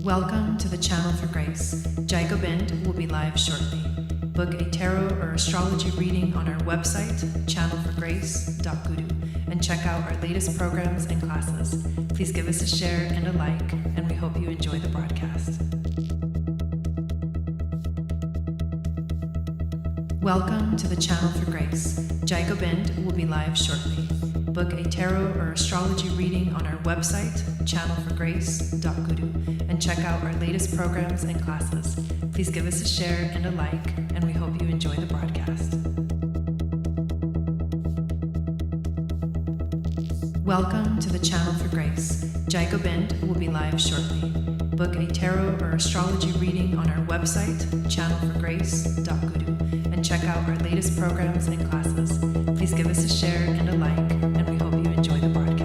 Welcome to the Channel for Grace. Jai Gobind will be live shortly. Book a tarot or astrology reading on our website, channelforgrace.guru, and check out our latest programs and classes. Please give us a share and a like, and we hope you enjoy the broadcast. Welcome to the Channel for Grace. Jai Gobind will be live shortly. Book a tarot or astrology reading on our website, channelforgrace.guru, and check out our latest programs and classes. Please give us a share and a like, and we hope you enjoy the broadcast. Welcome to the Channel for Grace. Jai Gobind will be live shortly. Book a tarot or astrology reading on our website, channelforgrace.guru, and check out our latest programs and classes. Please give us a share and a like, and we hope you enjoy the broadcast.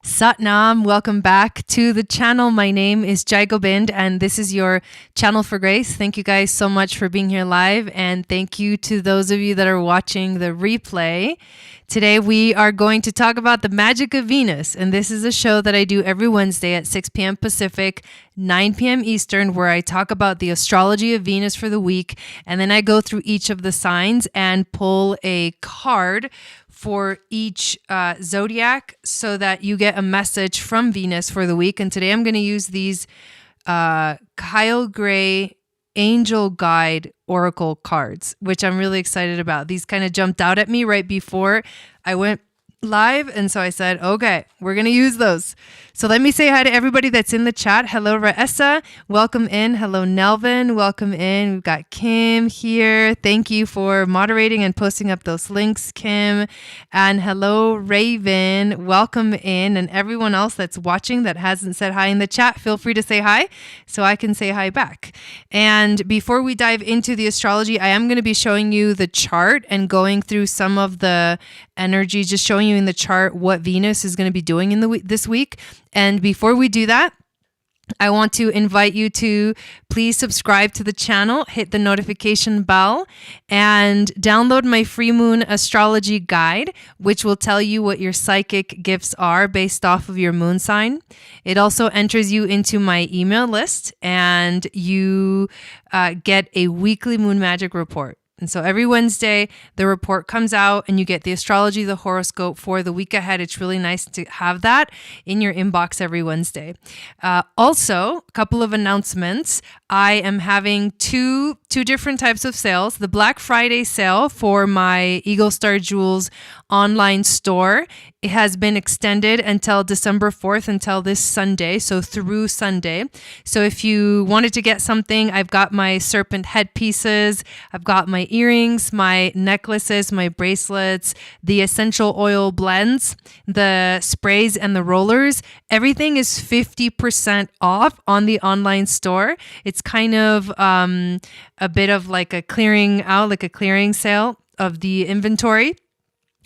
Satnam, welcome back to the channel. My name is Jai Gobind, and this is your Channel for Grace. Thank you guys so much for being here live, and thank you to those of you that are watching the replay. Today we are going to talk about the magic of Venus, and this is a show that I do every Wednesday at 6 p.m. Pacific, 9 p.m. Eastern, where I talk about the astrology of Venus for the week, and then I go through each of the signs and pull a card for each zodiac so that you get a message from Venus for the week. And today I'm going to use these Kyle Gray Angel Guide Oracle cards, which I'm really excited about. These kind of jumped out at me right before I went live, and so I said, okay, we're going to use those. So let me say hi to everybody that's in the chat. Hello, Raessa. Welcome in. Hello, Nelvin. Welcome in. We've got Kim here. Thank you for moderating and posting up those links, Kim. And hello, Raven. Welcome in. And everyone else that's watching that hasn't said hi in the chat, feel free to say hi so I can say hi back. And before we dive into the astrology, I am going to be showing you the chart and going through some of the energy, just showing you in the chart what Venus is going to be doing in this week. And before we do that, I want to invite you to please subscribe to the channel, hit the notification bell, and download my free moon astrology guide, which will tell you what your psychic gifts are based off of your moon sign. It also enters you into my email list, and you get a weekly moon magic report. And so every Wednesday, the report comes out and you get the astrology, the horoscope for the week ahead. It's really nice to have that in your inbox every Wednesday. Also, a couple of announcements. I am having two different types of sales. The Black Friday sale for my Eagle Star Jewels online store. It has been extended until December 4th, until this Sunday, so through Sunday. So if you wanted to get something, I've got my serpent headpieces, I've got my earrings, my necklaces, my bracelets, the essential oil blends, the sprays and the rollers. Everything is 50% off on the online store. It's kind of a bit of like a clearing out, like a clearing sale of the inventory.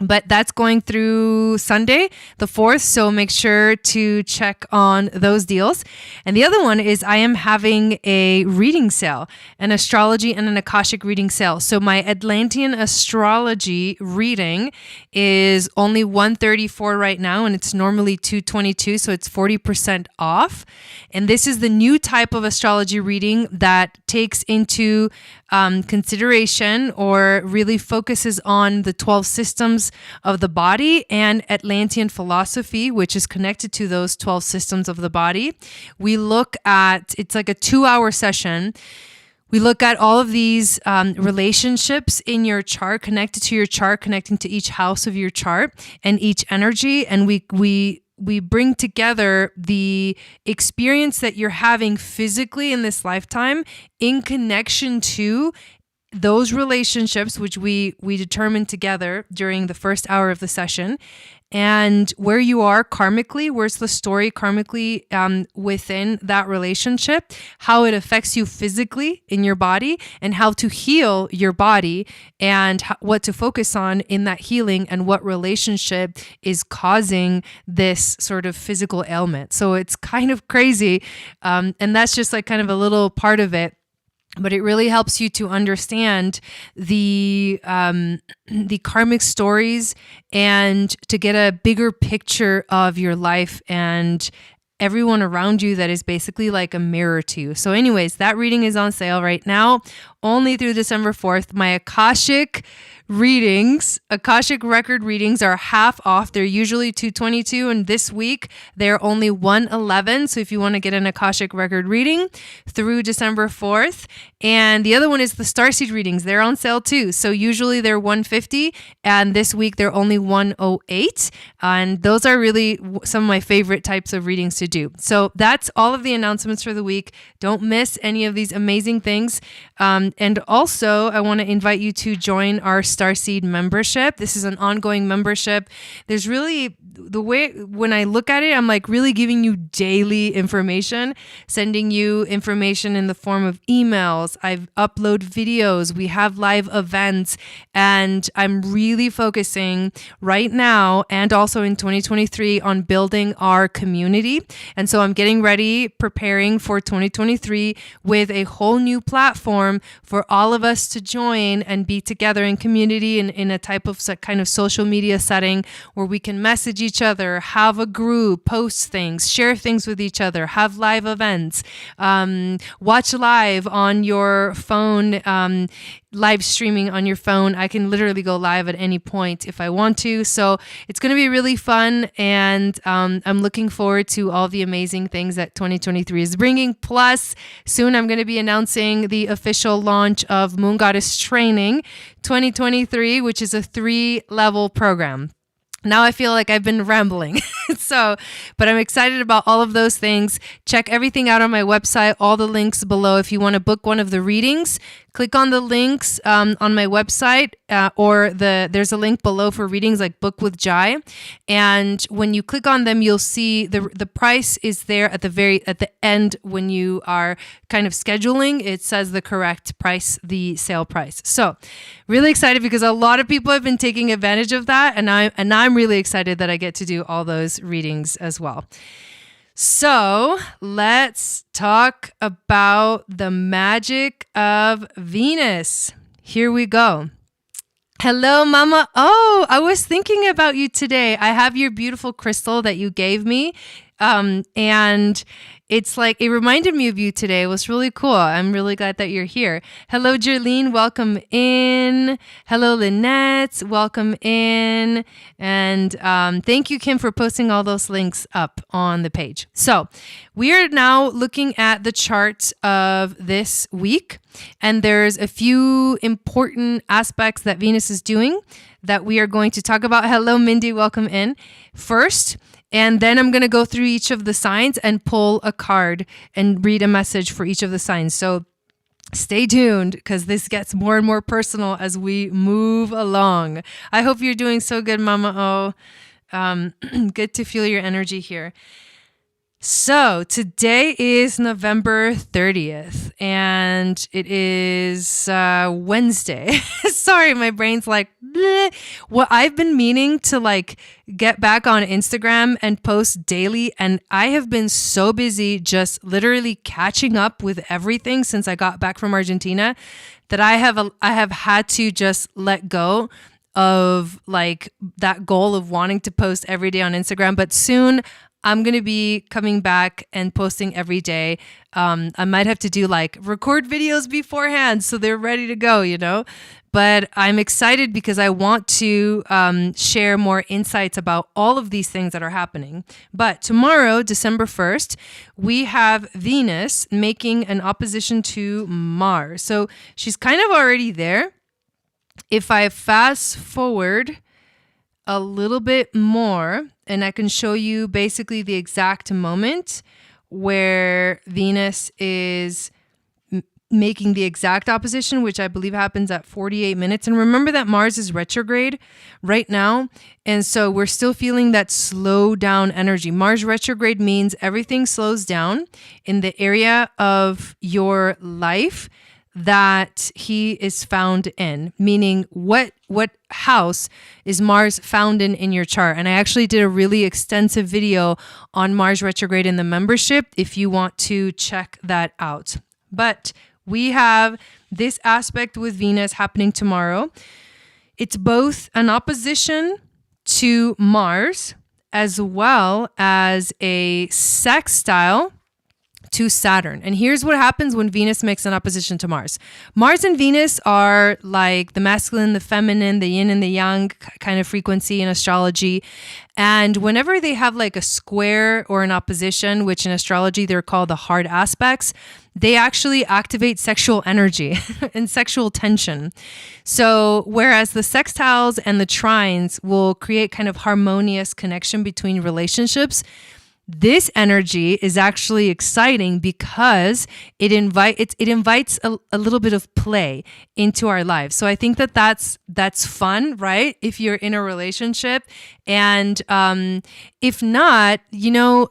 But that's going through Sunday, the 4th. So make sure to check on those deals. And the other one is I am having a reading sale, an astrology and an Akashic reading sale. So my Atlantean astrology reading is only $134 right now, and it's normally $222. So it's 40% off. And this is the new type of astrology reading that takes into consideration or really focuses on the 12 systems of the body and Atlantean philosophy, which is connected to those 12 systems of the body. We look at, it's like a 2-hour session. We look at all of these relationships in your chart, connected to your chart, connecting to each house of your chart and each energy. And we bring together the experience that you're having physically in this lifetime in connection to those relationships, which we determine together during the first hour of the session, and where you are karmically, where's the story karmically within that relationship, how it affects you physically in your body, and how to heal your body, and what to focus on in that healing, and what relationship is causing this sort of physical ailment. So it's kind of crazy. And that's just like kind of a little part of it. But it really helps you to understand the karmic stories and to get a bigger picture of your life and everyone around you that is basically like a mirror to you. So anyways, that reading is on sale right now, only through December 4th. My Akashic record readings are half off. They're usually $222, and this week they're only $111. So if you want to get an Akashic record reading through December 4th. And the other one is the starseed readings. They're on sale too. So usually they're $150, and this week they're only $108. And those are really some of my favorite types of readings to do. So that's all of the announcements for the week. Don't miss any of these amazing things. And also, I want to invite you to join our Starseed membership. This is an ongoing membership. There's really, the way, when I look at it, I'm like really giving you daily information, sending you information in the form of emails. I've upload videos. We have live events, and I'm really focusing right now and also in 2023 on building our community. And so I'm getting ready, preparing for 2023 with a whole new platform for all of us to join and be together in community and in a type of kind of social media setting where we can message each other, have a group, post things, share things with each other, have live events, watch live on your phone, live streaming on your phone. I can literally go live at any point if I want to. So it's going to be really fun. And I'm looking forward to all the amazing things that 2023 is bringing. Plus, soon I'm going to be announcing the official launch of Moon Goddess Training 2023, which is a 3-level program. Now I feel like I've been rambling. But I'm excited about all of those things. Check everything out on my website, all the links below. If you want to book one of the readings, click on the links on my website, or there's a link below for readings like Book with Jai. And when you click on them, you'll see the price is there at the end when you are kind of scheduling. It says the correct price, the sale price. So really excited because a lot of people have been taking advantage of that, and I'm really excited that I get to do all those readings as well. So let's talk about the magic of Venus. Here we go. Hello, Mama. Oh, I was thinking about you today. I have your beautiful crystal that you gave me. And it's like, it reminded me of you today. It was really cool. I'm really glad that you're here. Hello, Jerlene. Welcome in. Hello, Lynette. Welcome in. And thank you, Kim, for posting all those links up on the page. So we are now looking at the chart of this week. And there's a few important aspects that Venus is doing that we are going to talk about. Hello, Mindy. Welcome in. First, and then I'm going to go through each of the signs and pull a card and read a message for each of the signs. So stay tuned because this gets more and more personal as we move along. I hope you're doing so good, Mama O. Good to feel your energy here. So today is November 30th and it is Wednesday. Sorry, my brain's like, bleh. Well, I've been meaning to like get back on Instagram and post daily, and I have been so busy just literally catching up with everything since I got back from Argentina that I have had to just let go of like that goal of wanting to post every day on Instagram. But soon I'm going to be coming back and posting every day. I might have to do like record videos beforehand so they're ready to go, you know? But I'm excited because I want to share more insights about all of these things that are happening. But tomorrow, December 1st, we have Venus making an opposition to Mars. So she's kind of already there. If I fast forward a little bit more, and I can show you basically the exact moment where Venus is making the exact opposition, which I believe happens at 48 minutes. And remember that Mars is retrograde right now. And so we're still feeling that slow down energy. Mars retrograde means everything slows down in the area of your life that he is found in, meaning what house is Mars found in your chart. And I actually did a really extensive video on Mars retrograde in the membership if you want to check that out. But we have this aspect with Venus happening tomorrow. It's both an opposition to Mars as well as a sextile to Saturn. And here's what happens when Venus makes an opposition to Mars. Mars and Venus are like the masculine, the feminine, the yin and the yang kind of frequency in astrology. And whenever they have like a square or an opposition, which in astrology they're called the hard aspects, they actually activate sexual energy and sexual tension. So whereas the sextiles and the trines will create kind of harmonious connection between relationships, this energy is actually exciting because it invites a little bit of play into our lives. So I think that's fun, right? If you're in a relationship, and if not, you know,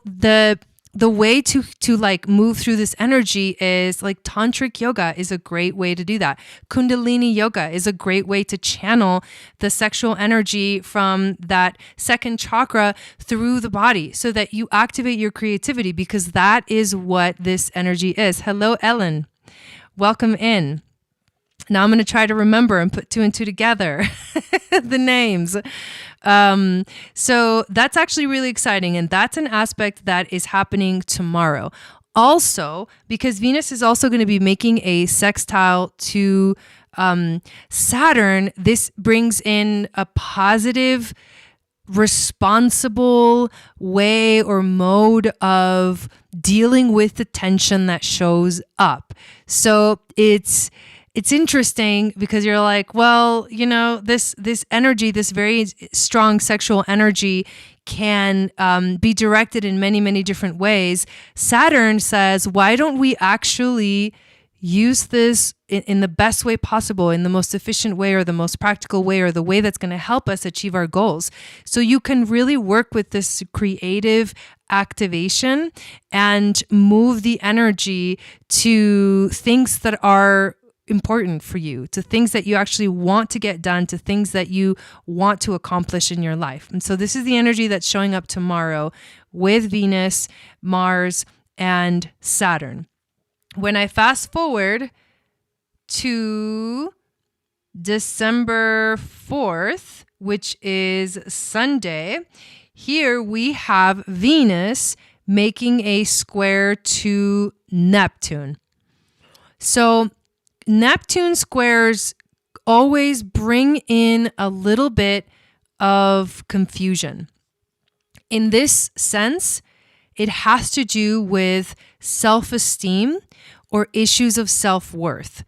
the way to like move through this energy is like tantric yoga is a great way to do that. Kundalini yoga is a great way to channel the sexual energy from that second chakra through the body so that you activate your creativity, because that is what this energy is. Hello, Ellen. Welcome in. Now I'm going to try to remember and put two and two together, the names. So that's actually really exciting. And that's an aspect that is happening tomorrow. Also, because Venus is also going to be making a sextile to Saturn, this brings in a positive, responsible way or mode of dealing with the tension that shows up. So it's interesting because you're like, well, you know, this energy, this very strong sexual energy can be directed in many, many different ways. Saturn says, why don't we actually use this in the best way possible, in the most efficient way or the most practical way or the way that's going to help us achieve our goals. So you can really work with this creative activation and move the energy to things that are important for you, to things that you actually want to get done, to things that you want to accomplish in your life. And so this is the energy that's showing up tomorrow with Venus, Mars, and Saturn. When I fast forward to December 4th, which is Sunday, here we have Venus making a square to Neptune. So Neptune squares always bring in a little bit of confusion. In this sense, it has to do with self-esteem or issues of self-worth.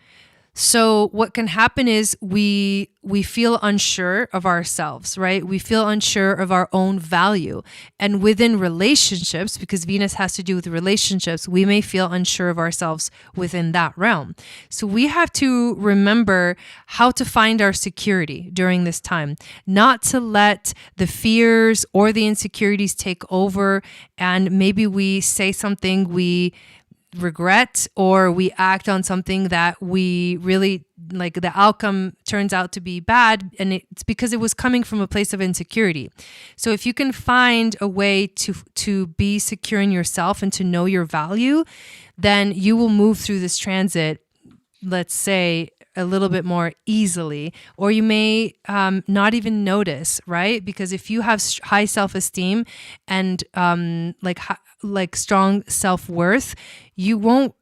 So what can happen is we feel unsure of ourselves, right? We feel unsure of our own value. And within relationships, because Venus has to do with relationships, we may feel unsure of ourselves within that realm. So we have to remember how to find our security during this time, not to let the fears or the insecurities take over. And maybe we say something we regret, or we act on something that we really like, the outcome turns out to be bad, and it's because it was coming from a place of insecurity. So if you can find a way to be secure in yourself and to know your value, then you will move through this transit, let's say, a little bit more easily, or you may not even notice, right? Because if you have high self-esteem and like strong self-worth, you won't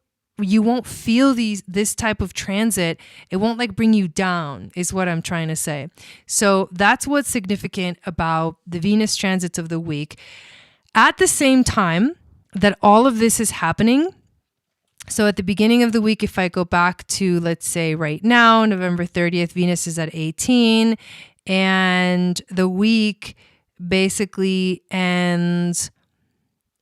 feel this type of transit. It won't like bring you down, is what I'm trying to say. So that's what's significant about the Venus transits of the week. At the same time that all of this is happening, so at the beginning of the week, if I go back to, let's say right now, November 30th, Venus is at 18, and the week basically ends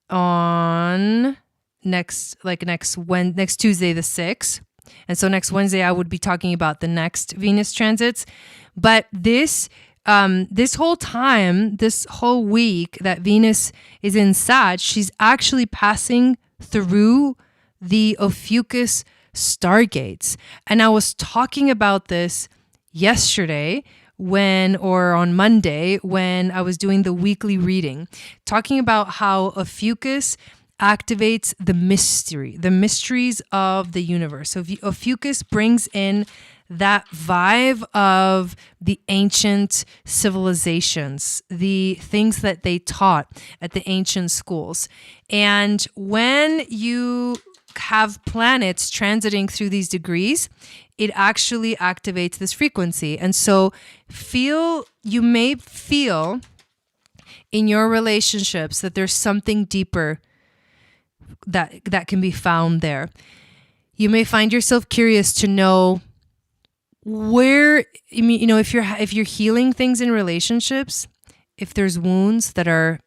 on next Tuesday, the 6th. And so next Wednesday, I would be talking about the next Venus transits. But this whole time, this whole week that Venus is in Sag, she's actually passing through the Ophiuchus stargates. And I was talking about this yesterday on Monday when I was doing the weekly reading, talking about how Ophiuchus activates the mysteries of the universe. So Ophiuchus brings in that vibe of the ancient civilizations, the things that they taught at the ancient schools. And when you have planets transiting through these degrees, it actually activates this frequency. And so you may feel in your relationships that there's something deeper that can be found there. You may find yourself curious to know where, if you're healing things in relationships, if there's wounds that are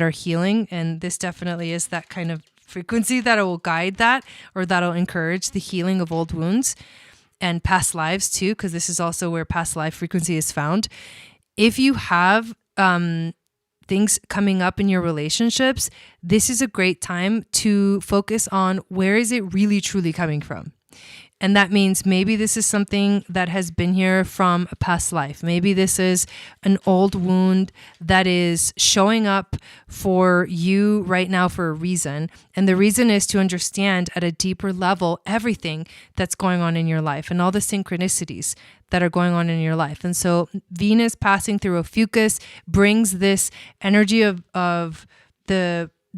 healing, and this definitely is that kind of frequency that will guide that, or that'll encourage the healing of old wounds and past lives too, because this is also where past life frequency is found. If you have things coming up in your relationships, this is a great time to focus on where is it really truly coming from. And that means maybe this is something that has been here from a past life. Maybe this is an old wound that is showing up for you right now for a reason. And the reason is to understand at a deeper level everything that's going on in your life and all the synchronicities that are going on in your life. And so Venus passing through Ophiuchus brings this energy of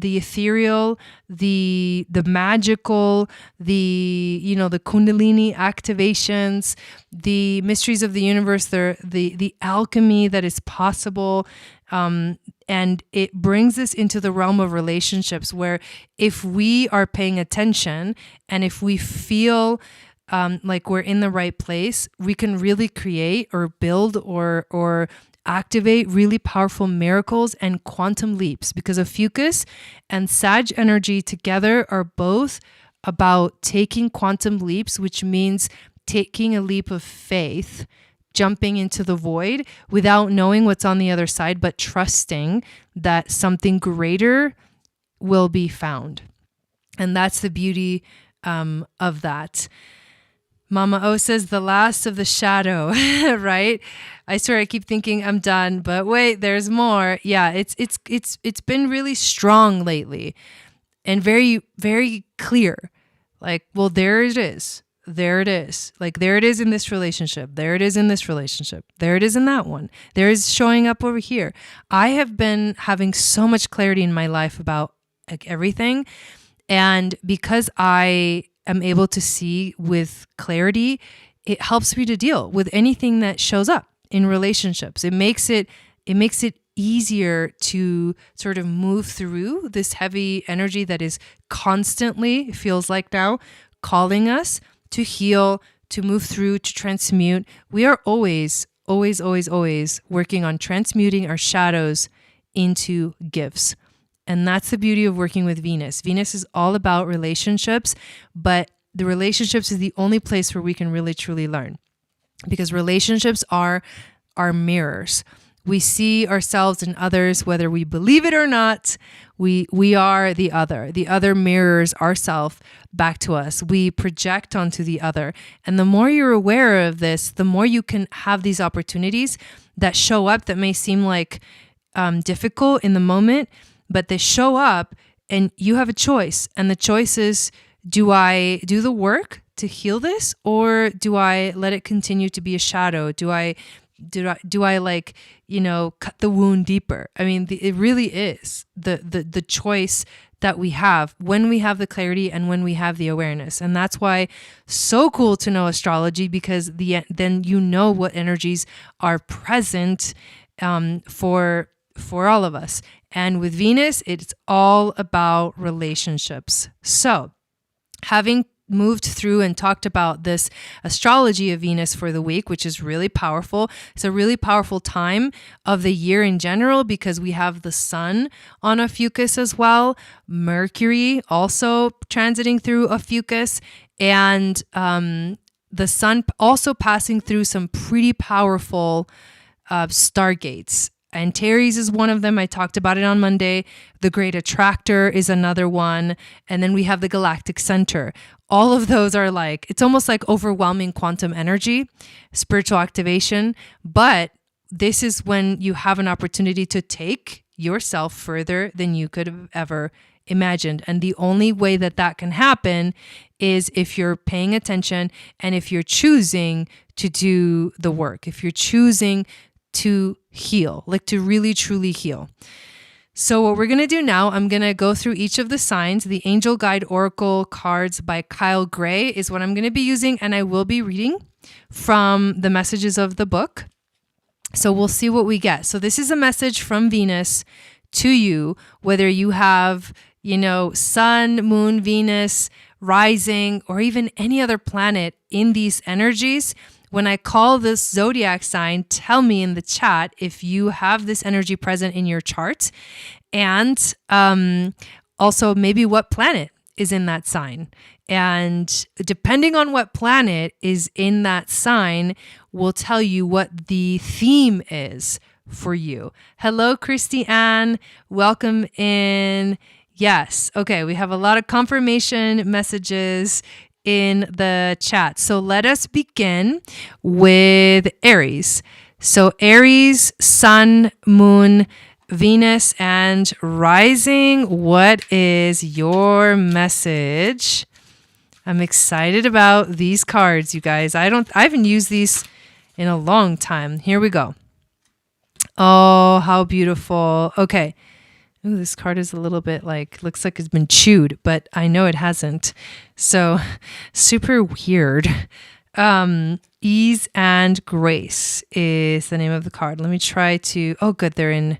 the ethereal, the magical, the Kundalini activations, the mysteries of the universe, the alchemy that is possible. And it brings us into the realm of relationships where if we are paying attention and if we feel like we're in the right place, we can really create or build or activate really powerful miracles and quantum leaps, because Ophiuchus and Sag energy together are both about taking quantum leaps, which means taking a leap of faith, jumping into the void without knowing what's on the other side, but trusting that something greater will be found. And that's the beauty of that. Mama O says the last of the shadow, right? I swear I keep thinking I'm done, but wait, there's more. Yeah, it's been really strong lately and very, very clear. Like, well, there it is. There it is. Like, there it is in this relationship. There it is in this relationship. There it is in that one. There is showing up over here. I have been having so much clarity in my life about like everything. And because I am able to see with clarity, it helps me to deal with anything that shows up in relationships. It makes it easier to sort of move through this heavy energy that is constantly, it feels like now, calling us to heal, to move through, to transmute. We are always working on transmuting our shadows into gifts. And that's the beauty of working with Venus. Venus is all about relationships, but the relationships is the only place where we can really truly learn, because relationships are our mirrors. We see ourselves in others, whether we believe it or not. We are the other. The other mirrors ourselves back to us. We project onto the other. And the more you're aware of this, the more you can have these opportunities that show up that may seem like difficult in the moment, but they show up and you have a choice. And the choice is, do I do the work to heal this, or do I let it continue to be a shadow? Do I like, cut the wound deeper? I mean, it really is the choice that we have when we have the clarity and when we have the awareness. And that's why so cool to know astrology, because then you know what energies are present for all of us. And with Venus, it's all about relationships. So having moved through and talked about this astrology of Venus for the week, which is really powerful. It's a really powerful time of the year in general, because we have the sun on Ophiuchus as well, Mercury also transiting through Ophiuchus, and the sun also passing through some pretty powerful stargates. Antares is one of them. I talked about it on Monday. The Great Attractor is another one. And then we have the Galactic Center. All of those are like, it's almost like overwhelming quantum energy, spiritual activation. But this is when you have an opportunity to take yourself further than you could have ever imagined. And the only way that that can happen is if you're paying attention and if you're choosing to do the work, if you're choosing to heal, like to really truly heal. So what we're going to do now, I'm going to go through each of the signs. The Angel Guide Oracle cards by Kyle Gray is what I'm going to be using, and I will be reading from the messages of the book. So we'll see what we get. So this is a message from Venus to you, whether you have, sun, moon, Venus, rising, or even any other planet in these energies. When I call this zodiac sign, tell me in the chat if you have this energy present in your chart, and also maybe what planet is in that sign. And depending on what planet is in that sign will tell you what the theme is for you. Hello, Christy Ann. Welcome in. Yes. Okay. We have a lot of confirmation messages in the chat. So let us begin with Aries. So Aries, sun, moon, Venus, and rising. What is your message? I'm excited about these cards, you guys. I haven't used these in a long time. Here we go. Oh, how beautiful. Okay. Ooh, this card is a little bit looks like it's been chewed, but I know it hasn't. So super weird. Ease and Grace is the name of the card. Let me try to, oh good, they're in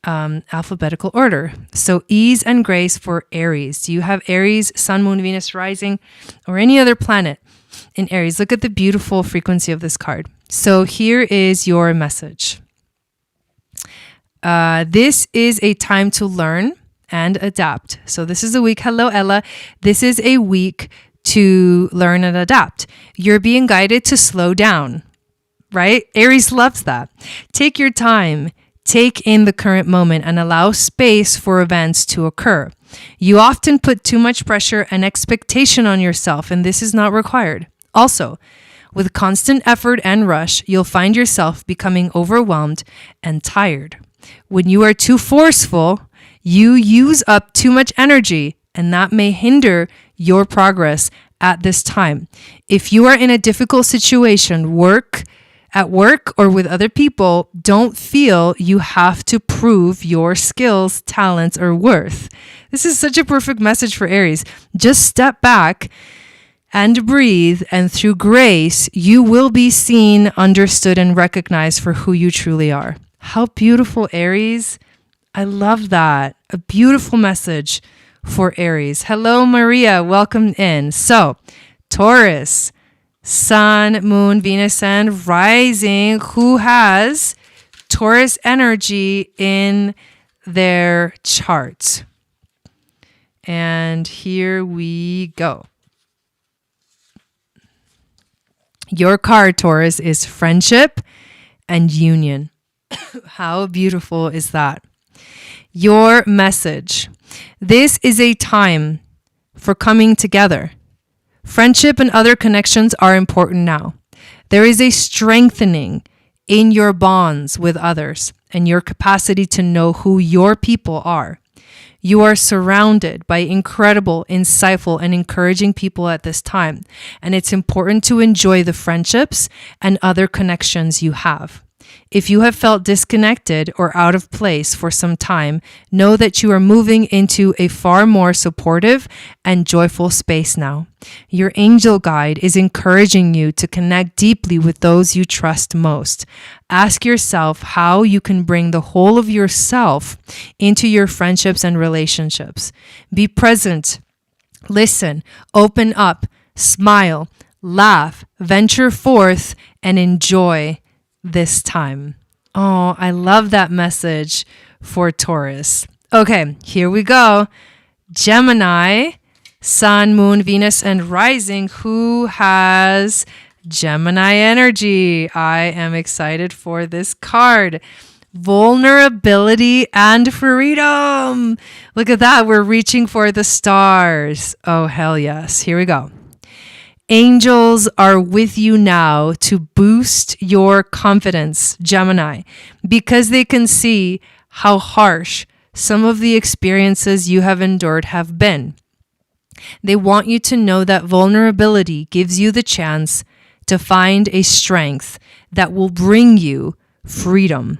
alphabetical order. So Ease and Grace for Aries. Do you have Aries, Sun, Moon, Venus, Rising, or any other planet in Aries? Look at the beautiful frequency of this card. So here is your message. This is a time to learn and adapt. So this is a week. Hello, Ella. This is a week to learn and adapt. You're being guided to slow down, right? Aries loves that. Take your time, take in the current moment, and allow space for events to occur. You often put too much pressure and expectation on yourself, and this is not required. Also, with constant effort and rush, you'll find yourself becoming overwhelmed and tired. When you are too forceful, you use up too much energy, and that may hinder your progress at this time. If you are in a difficult situation, at work or with other people, don't feel you have to prove your skills, talents, or worth. This is such a perfect message for Aries. Just step back and breathe, and through grace, you will be seen, understood, and recognized for who you truly are. How beautiful, Aries. I love that. A beautiful message for Aries. Hello, Maria. Welcome in. So, Taurus, Sun, Moon, Venus, and Rising. Who has Taurus energy in their chart? And here we go. Your card, Taurus, is friendship and union. How beautiful is that? Your message. This is a time for coming together. Friendship and other connections are important now. There is a strengthening in your bonds with others and your capacity to know who your people are. You are surrounded by incredible, insightful, and encouraging people at this time, and it's important to enjoy the friendships and other connections you have. If you have felt disconnected or out of place for some time, know that you are moving into a far more supportive and joyful space now. Your angel guide is encouraging you to connect deeply with those you trust most. Ask yourself how you can bring the whole of yourself into your friendships and relationships. Be present, listen, open up, smile, laugh, venture forth, and enjoy this time. Oh, I love that message for Taurus. Okay, here we go. Gemini, Sun, Moon, Venus, and Rising. Who has Gemini energy? I am excited for this card. Vulnerability and freedom. Look at that. We're reaching for the stars. Oh, hell yes. Here we go. Angels are with you now to boost your confidence, Gemini, because they can see how harsh some of the experiences you have endured have been. They want you to know that vulnerability gives you the chance to find a strength that will bring you freedom.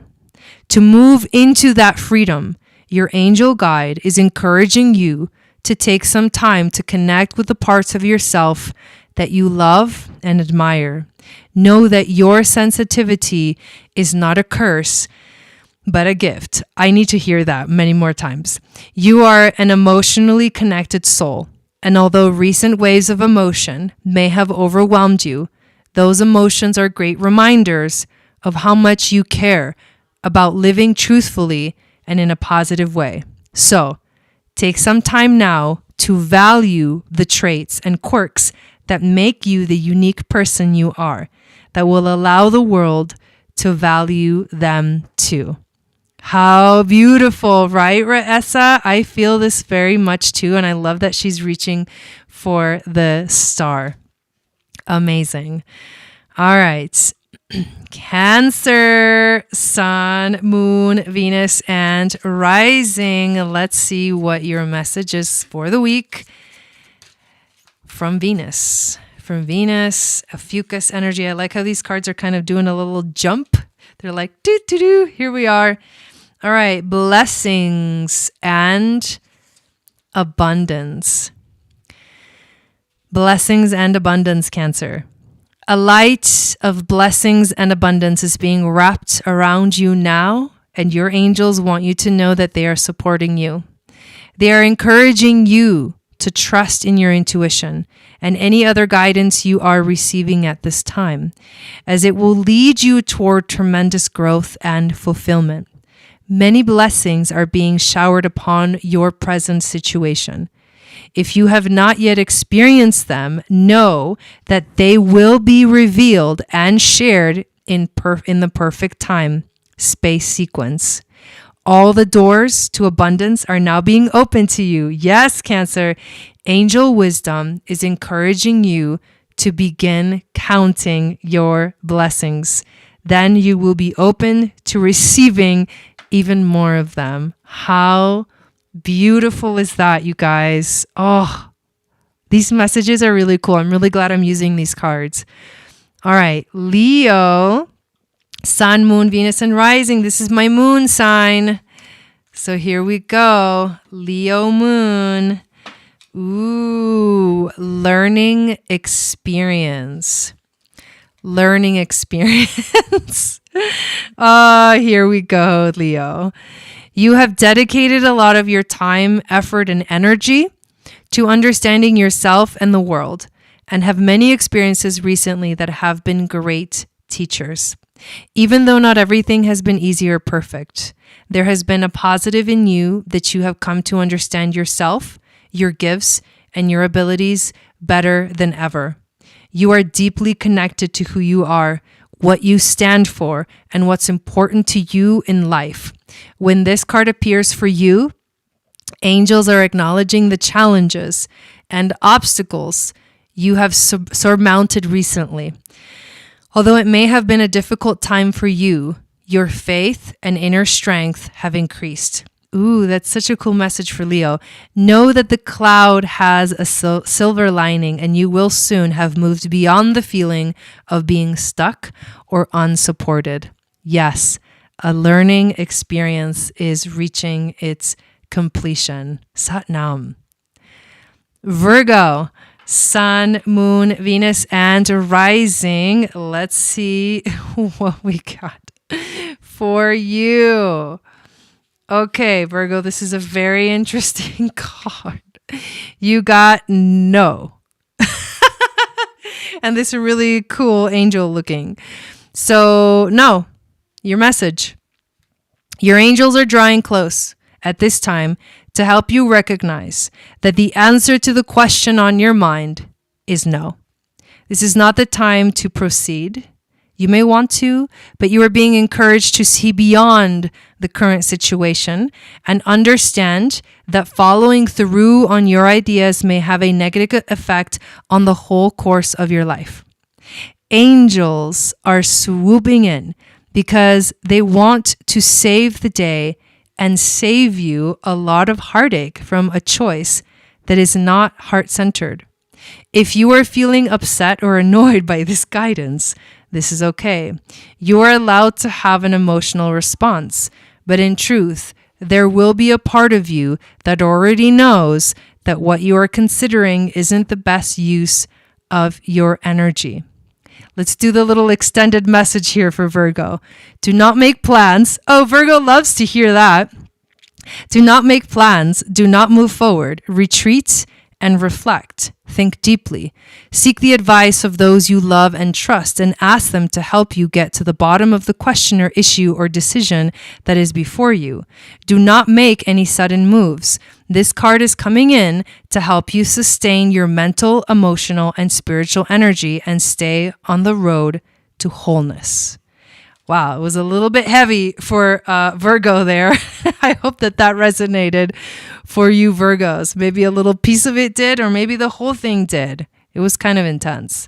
To move into that freedom, your angel guide is encouraging you to take some time to connect with the parts of yourself that you love and admire. Know that your sensitivity is not a curse, but a gift. I need to hear that many more times. You are an emotionally connected soul, and although recent waves of emotion may have overwhelmed you, those emotions are great reminders of how much you care about living truthfully and in a positive way. So, take some time now to value the traits and quirks that make you the unique person you are, that will allow the world to value them too. How beautiful, right, Raessa? I feel this very much too, and I love that she's reaching for the star. Amazing. All right. Cancer, Sun, Moon, Venus, and Rising. Let's see what your message is for the week. From Venus, Ophiuchus energy. I like how these cards are kind of doing a little jump. They're like, doo, doo, doo. Here we are. All right. Blessings and abundance. Blessings and abundance, Cancer. A light of blessings and abundance is being wrapped around you now, and your angels want you to know that they are supporting you. They are encouraging you to trust in your intuition and any other guidance you are receiving at this time, as it will lead you toward tremendous growth and fulfillment. Many blessings are being showered upon your present situation. If you have not yet experienced them, know that they will be revealed and shared in the perfect time, space sequence. All the doors to abundance are now being opened to you. Yes, Cancer. Angel wisdom is encouraging you to begin counting your blessings. Then you will be open to receiving even more of them. How beautiful is that, you guys? Oh, these messages are really cool. I'm really glad I'm using these cards. All right, Leo. Sun, Moon, Venus, and Rising. This is my moon sign. So here we go. Leo moon. Ooh, learning experience. Learning experience. Here we go, Leo. You have dedicated a lot of your time, effort, and energy to understanding yourself and the world, and have many experiences recently that have been great teachers. Even though not everything has been easy or perfect, there has been a positive in you that you have come to understand yourself, your gifts, and your abilities better than ever. You are deeply connected to who you are, what you stand for, and what's important to you in life. When this card appears for you, angels are acknowledging the challenges and obstacles you have surmounted recently. Although it may have been a difficult time for you, your faith and inner strength have increased. Ooh, that's such a cool message for Leo. Know that the cloud has a silver lining, and you will soon have moved beyond the feeling of being stuck or unsupported. Yes, a learning experience is reaching its completion. Sat Nam. Virgo, Sun, Moon, Venus, and rising. Let's see what we got for you. Okay, Virgo, this is a very interesting card. You got no. And this is really cool angel looking. So, no, your message. Your angels are drawing close at this time to help you recognize that the answer to the question on your mind is no. This is not the time to proceed. You may want to, but you are being encouraged to see beyond the current situation and understand that following through on your ideas may have a negative effect on the whole course of your life. Angels are swooping in because they want to save the day and save you a lot of heartache from a choice that is not heart-centered. If you are feeling upset or annoyed by this guidance, this is okay. You are allowed to have an emotional response, but in truth, there will be a part of you that already knows that what you are considering isn't the best use of your energy. Let's do the little extended message here for Virgo. Do not make plans. Oh, Virgo loves to hear that. Do not make plans. Do not move forward. Retreat and reflect. Think deeply. Seek the advice of those you love and trust and ask them to help you get to the bottom of the question or issue or decision that is before you. Do not make any sudden moves. This card is coming in to help you sustain your mental, emotional, and spiritual energy and stay on the road to wholeness. Wow, it was a little bit heavy for Virgo there. I hope that resonated for you Virgos. Maybe a little piece of it did, or maybe the whole thing did. It was kind of intense.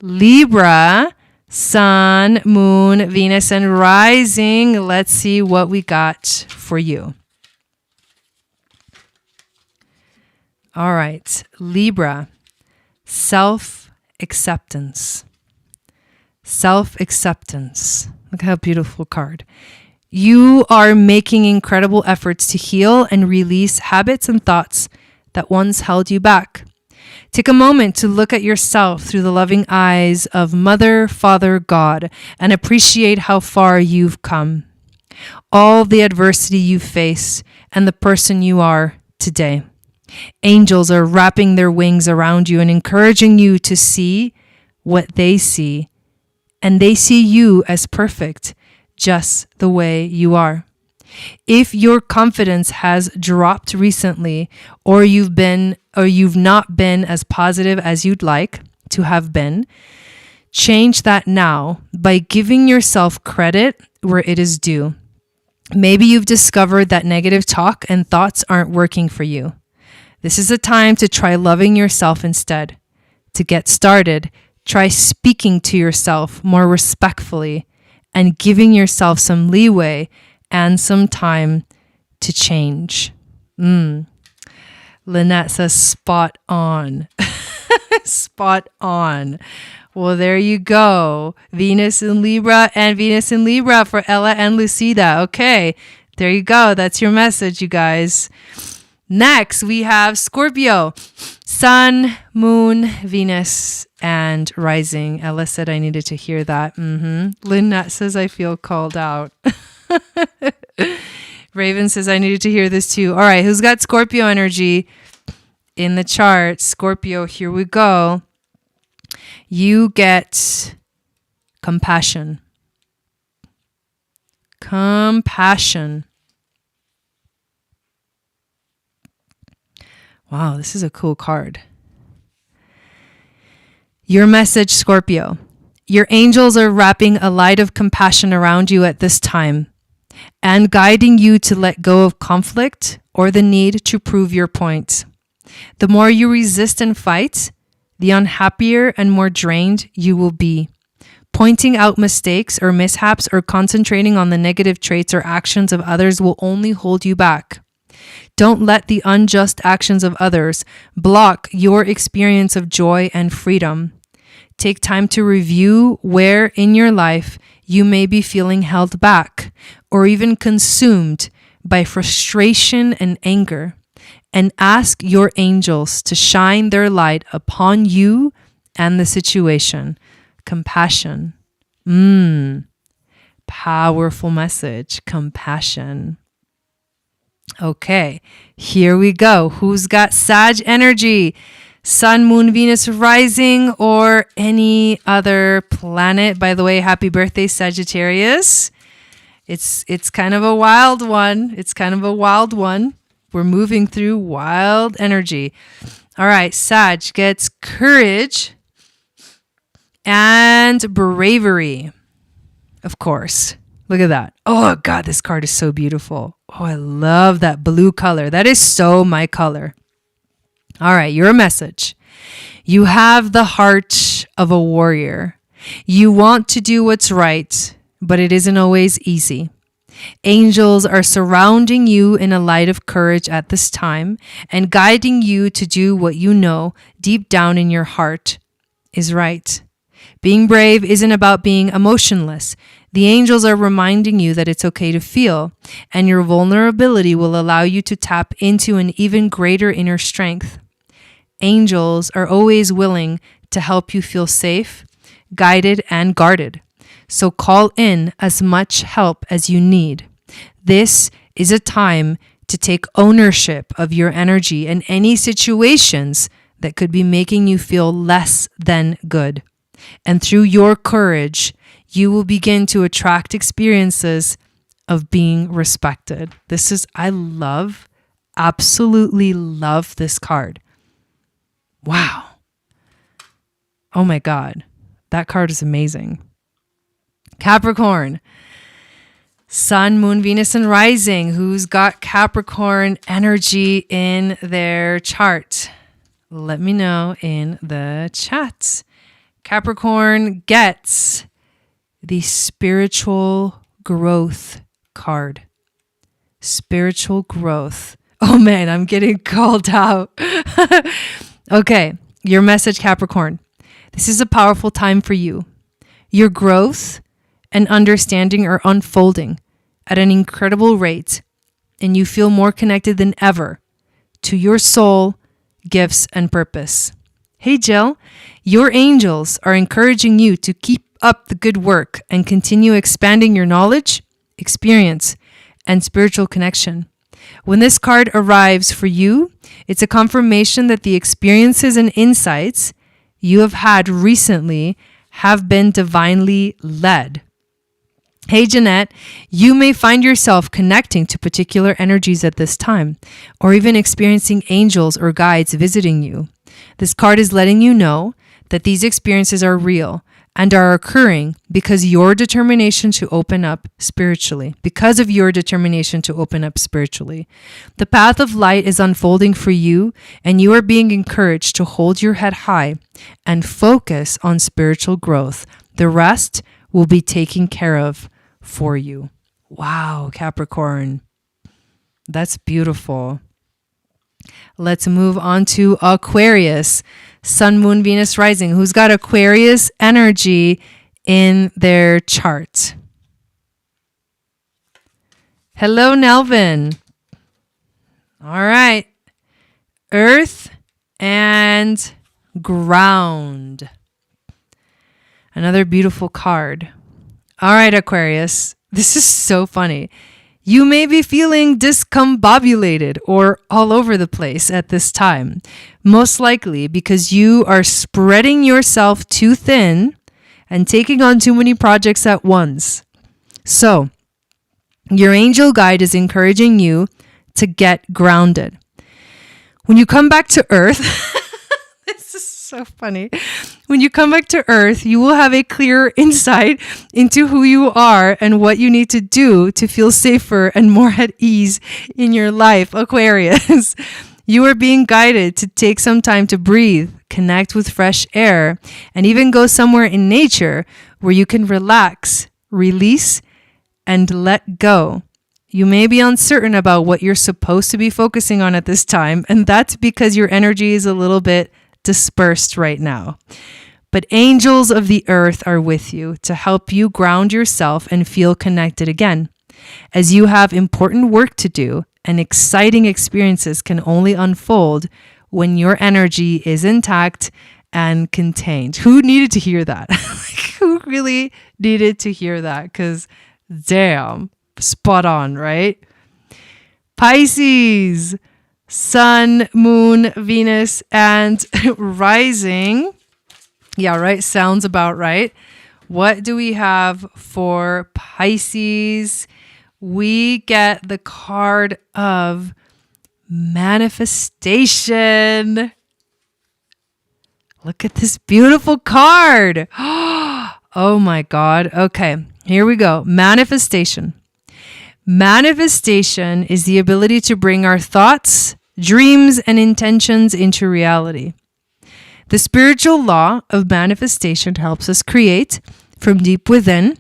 Libra, Sun, Moon, Venus, and rising. Let's see what we got for you. All right, Libra, self-acceptance. Self-acceptance. Look how beautiful card. You are making incredible efforts to heal and release habits and thoughts that once held you back. Take a moment to look at yourself through the loving eyes of Mother, Father, God, and appreciate how far you've come. All the adversity you face and the person you are today. Angels are wrapping their wings around you and encouraging you to see what they see. And they see you as perfect, just the way you are. If your confidence has dropped recently, or you've not been as positive as you'd like to have been, change that now by giving yourself credit where it is due. Maybe you've discovered that negative talk and thoughts aren't working for you. This is a time to try loving yourself instead. To get started, try speaking to yourself more respectfully and giving yourself some leeway and some time to change. Lynette says spot on. Spot on. Well, there you go. Venus in Libra and Venus in Libra for Ella and Lucida. Okay, there you go. That's your message, you guys. Next, we have Scorpio, Sun, Moon, Venus, and rising. Ella said I needed to hear that. Lynette says I feel called out. Raven says I needed to hear this too. All right, who's got Scorpio energy in the chart? Scorpio, here we go. You get compassion. Compassion. Wow, this is a cool card. Your message, Scorpio. Your angels are wrapping a light of compassion around you at this time and guiding you to let go of conflict or the need to prove your point. The more you resist and fight, the unhappier and more drained you will be. Pointing out mistakes or mishaps or concentrating on the negative traits or actions of others will only hold you back. Don't let the unjust actions of others block your experience of joy and freedom. Take time to review where in your life you may be feeling held back or even consumed by frustration and anger, and ask your angels to shine their light upon you and the situation. Compassion. Powerful message. Compassion. Okay, here we go. Who's got Sag energy? Sun, Moon, Venus, rising, or any other planet? By the way, happy birthday, Sagittarius. It's kind of a wild one. We're moving through wild energy. All right, Sag gets courage and bravery. Of course. Look at that. Oh God, this card is so beautiful. Oh, I love that blue color. That is so my color. All right, your message. You have the heart of a warrior. You want to do what's right, but it isn't always easy. Angels are surrounding you in a light of courage at this time and guiding you to do what you know deep down in your heart is right. Being brave isn't about being emotionless. The angels are reminding you that it's okay to feel, and your vulnerability will allow you to tap into an even greater inner strength. Angels are always willing to help you feel safe, guided, and guarded. So call in as much help as you need. This is a time to take ownership of your energy and any situations that could be making you feel less than good. And through your courage, you will begin to attract experiences of being respected. Absolutely love this card. Wow. Oh my God. That card is amazing. Capricorn. Sun, Moon, Venus, and rising. Who's got Capricorn energy in their chart? Let me know in the chat. Capricorn gets the spiritual growth card. Spiritual growth. Oh man, I'm getting called out. Okay, your message, Capricorn. This is a powerful time for you. Your growth and understanding are unfolding at an incredible rate, and you feel more connected than ever to your soul, gifts, and purpose. Hey, Jill, your angels are encouraging you to keep up the good work and continue expanding your knowledge, experience, and spiritual connection. When this card arrives for you, it's a confirmation that the experiences and insights you have had recently have been divinely led. Hey, Jeanette, you may find yourself connecting to particular energies at this time, or even experiencing angels or guides visiting you. This card is letting you know that these experiences are real and are occurring because of your determination to open up spiritually. The path of light is unfolding for you, and you are being encouraged to hold your head high and focus on spiritual growth. The rest will be taken care of for you. Wow, Capricorn. That's beautiful. Let's move on to Aquarius. Sun, Moon, Venus, rising. Who's got Aquarius energy in their chart? Hello, Nelvin. All right. Earth and ground. Another beautiful card. All right, Aquarius. This is so funny. You may be feeling discombobulated or all over the place at this time, most likely because you are spreading yourself too thin and taking on too many projects at once. So, your angel guide is encouraging you to get grounded. When you come back to Earth, this is So funny. When you come back to Earth, you will have a clearer insight into who you are and what you need to do to feel safer and more at ease in your life, Aquarius. You are being guided to take some time to breathe, connect with fresh air, and even go somewhere in nature where you can relax, release, and let go. You may be uncertain about what you're supposed to be focusing on at this time, and that's because your energy is a little bit dispersed right now. But angels of the earth are with you to help you ground yourself and feel connected again, as you have important work to do and exciting experiences can only unfold when your energy is intact and contained. Who needed to hear that? Who really needed to hear that? Because damn, spot on, right? Pisces, Sun, Moon, Venus, and rising. Yeah, right. Sounds about right. What do we have for Pisces? We get the card of manifestation. Look at this beautiful card. Oh my God. Okay, here we go. Manifestation. Manifestation is the ability to bring our thoughts, dreams, and intentions into reality. The spiritual law of manifestation helps us create, from deep within,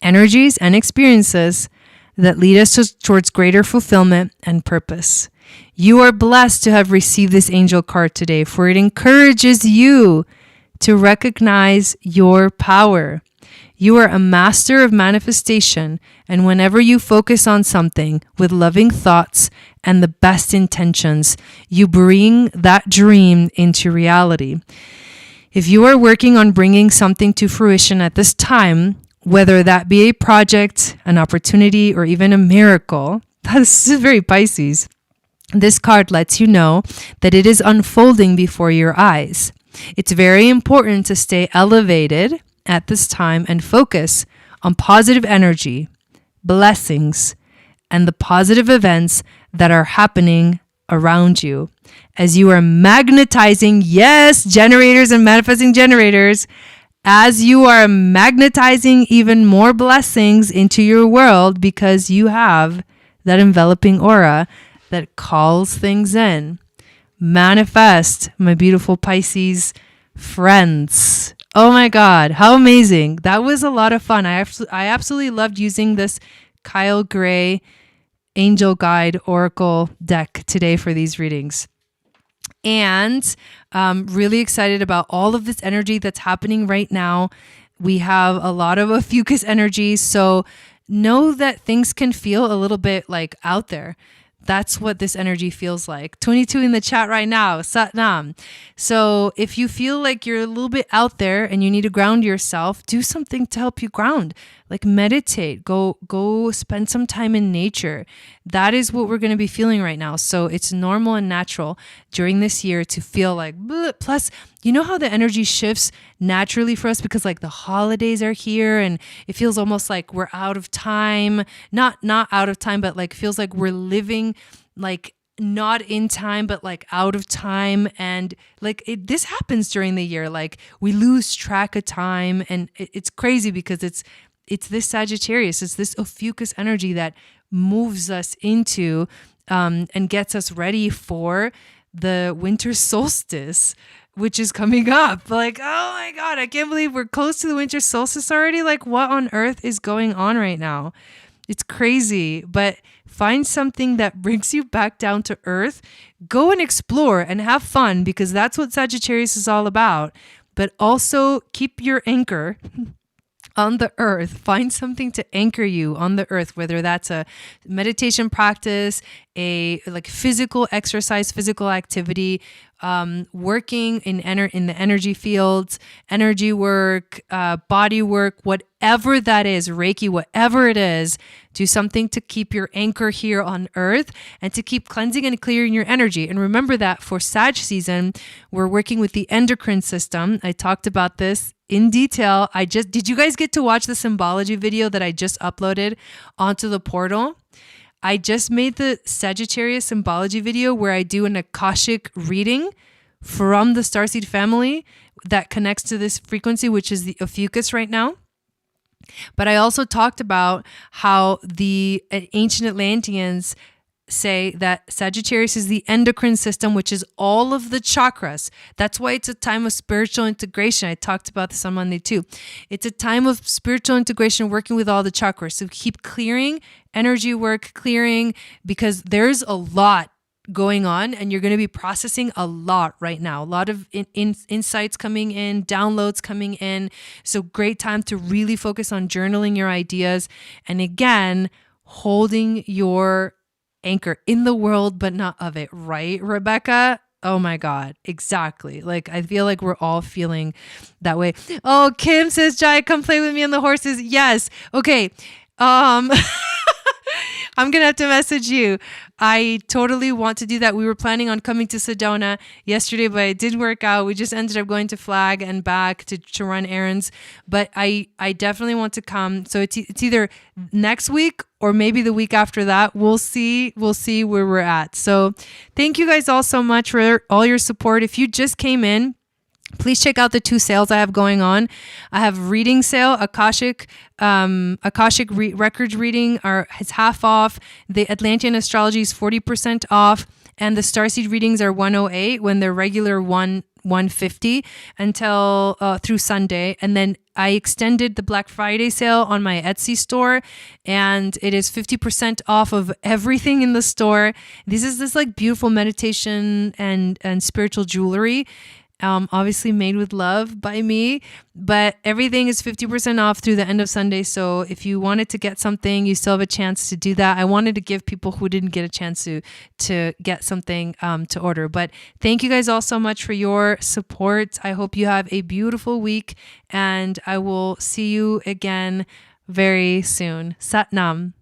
energies and experiences that lead us towards greater fulfillment and purpose. You are blessed to have received this angel card today, for it encourages you to recognize your power. You are a master of manifestation, and whenever you focus on something with loving thoughts and the best intentions, you bring that dream into reality. If you are working on bringing something to fruition at this time, whether that be a project, an opportunity, or even a miracle, this is very Pisces. This card lets you know that it is unfolding before your eyes. It's very important to stay elevated at this time and focus on positive energy, blessings, and the positive events that are happening around you. As you are magnetizing, yes, generators and manifesting generators, as you are magnetizing even more blessings into your world because you have that enveloping aura that calls things in. Manifest, my beautiful Pisces friends. Oh my God, how amazing. That was a lot of fun. I absolutely loved using this Kyle Gray Angel Guide Oracle deck today for these readings. And really excited about all of this energy that's happening right now. We have a lot of Ophiuchus energy, so know that things can feel a little bit like out there. That's what this energy feels like. 22 in the chat right now, Satnam. So if you feel like you're a little bit out there and you need to ground yourself, do something to help you ground. Like meditate, go spend some time in nature. That is what we're going to be feeling right now. So it's normal and natural during this year to feel like, bleh. Plus, you know how the energy shifts naturally for us because like the holidays are here and it feels almost like we're out of time. Not out of time, but like feels like we're living like not in time, but like out of time. And like this happens during the year. Like we lose track of time, and it's crazy because it's this Sagittarius, it's this Ophiuchus energy that moves us into and gets us ready for the Winter Solstice, which is coming up. Like, oh my God, I can't believe we're close to the Winter Solstice already. Like, what on earth is going on right now? It's crazy, but find something that brings you back down to earth. Go and explore and have fun because that's what Sagittarius is all about. But also keep your anchor on the earth. Find something to anchor you on the earth, whether that's a meditation practice, a like physical exercise, physical activity, working in the energy fields, energy work, body work, whatever that is, Reiki, whatever it is, do something to keep your anchor here on earth and to keep cleansing and clearing your energy. And remember that for Sag season, we're working with the endocrine system. I talked about this in detail. Did you guys get to watch the symbology video that I just uploaded onto the portal? I just made the Sagittarius symbology video where I do an Akashic reading from the starseed family that connects to this frequency, which is the Ophiuchus right now. But I also talked about how the ancient Atlanteans say that Sagittarius is the endocrine system, which is all of the chakras. That's why it's a time of spiritual integration. I talked about this on Monday too. It's a time of spiritual integration, working with all the chakras. So keep clearing, energy work, clearing, because there's a lot going on and you're going to be processing a lot right now. A lot of insights coming in, downloads coming in. So great time to really focus on journaling your ideas. And again, holding your anchor in the world, but not of it. Right, Rebecca? Oh my God. Exactly. Like, I feel like we're all feeling that way. Oh, Kim says, Jai, come play with me on the horses. Yes. Okay. I'm going to have to message you. I totally want to do that. We were planning on coming to Sedona yesterday, but it didn't work out. We just ended up going to Flag and back to run errands. But I definitely want to come. So it's either next week or maybe the week after that. We'll see where we're at. So thank you guys all so much for all your support. If you just came in, please check out the 2 sales I have going on. I have reading sale, Akashic records reading is half off. The Atlantean astrology is 40% off, and the starseed readings are 108 when they're regular 150 until through Sunday. And then I extended the Black Friday sale on my Etsy store, and it is 50% off of everything in the store. This is this like beautiful meditation and spiritual jewelry. Obviously made with love by me, but everything is 50% off through the end of Sunday. So if you wanted to get something, you still have a chance to do that. I wanted to give people who didn't get a chance to get something to order. But thank you guys all so much for your support. I hope you have a beautiful week, and I will see you again very soon. Sat Nam.